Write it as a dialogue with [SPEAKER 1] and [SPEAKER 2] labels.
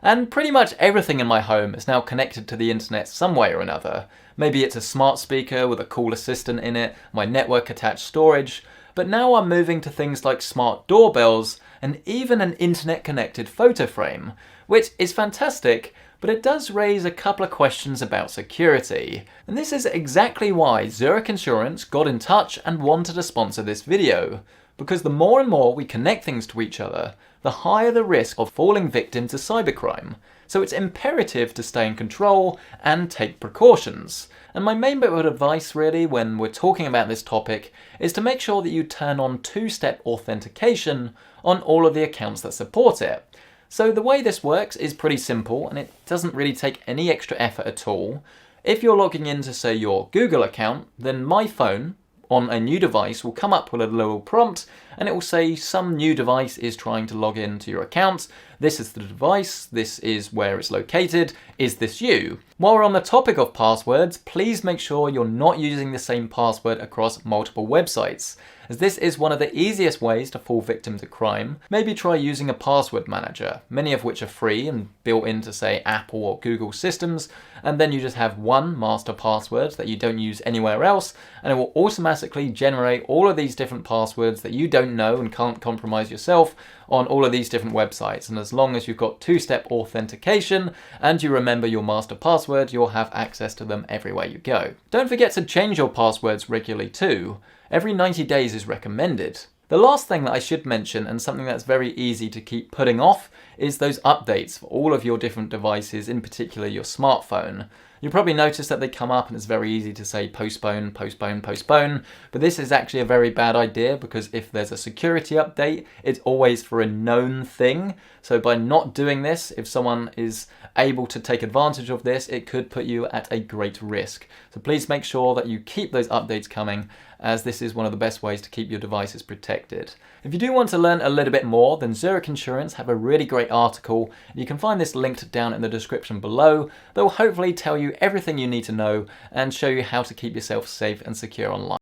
[SPEAKER 1] And pretty much everything in my home is now connected to the internet some way or another. Maybe it's a smart speaker with a cool assistant in it, my network attached storage, but now I'm moving to things like smart doorbells and even an internet connected photo frame, which is fantastic, but it does raise a couple of questions about security. And this is exactly why Zurich Insurance got in touch and wanted to sponsor this video. Because the more and more we connect things to each other, the higher the risk of falling victim to cybercrime. So it's imperative to stay in control and take precautions. And my main bit of advice really when we're talking about this topic is to make sure that you turn on two-step authentication on all of the accounts that support it. So the way this works is pretty simple and it doesn't really take any extra effort at all. If you're logging into, say, your Google account, then my phone on a new device will come up with a little prompt and it will say some new device is trying to log into your account. This is the device, this is where it's located, is this you? While we're on the topic of passwords, please make sure you're not using the same password across multiple websites, as this is one of the easiest ways to fall victim to crime. Maybe try using a password manager, many of which are free and built into, say, Apple or Google systems, and then you just have one master password that you don't use anywhere else, and it will automatically generate all of these different passwords that you don't know and can't compromise yourself on all of these different websites. And as long as you've got two-step authentication and you remember your master password, you'll have access to them everywhere you go. Don't forget to change your passwords regularly too. Every 90 days is recommended. The last thing that I should mention, and something that's very easy to keep putting off, is those updates for all of your different devices, in particular your smartphone. You'll probably notice that they come up and it's very easy to say postpone, postpone, postpone, but this is actually a very bad idea because if there's a security update, it's always for a known thing. So by not doing this, if someone is able to take advantage of this, it could put you at a great risk. So please make sure that you keep those updates coming, as this is one of the best ways to keep your devices protected. If you do want to learn a little bit more, then Zurich Insurance have a really great article. You can find this linked down in the description below. That will hopefully tell you everything you need to know and show you how to keep yourself safe and secure online.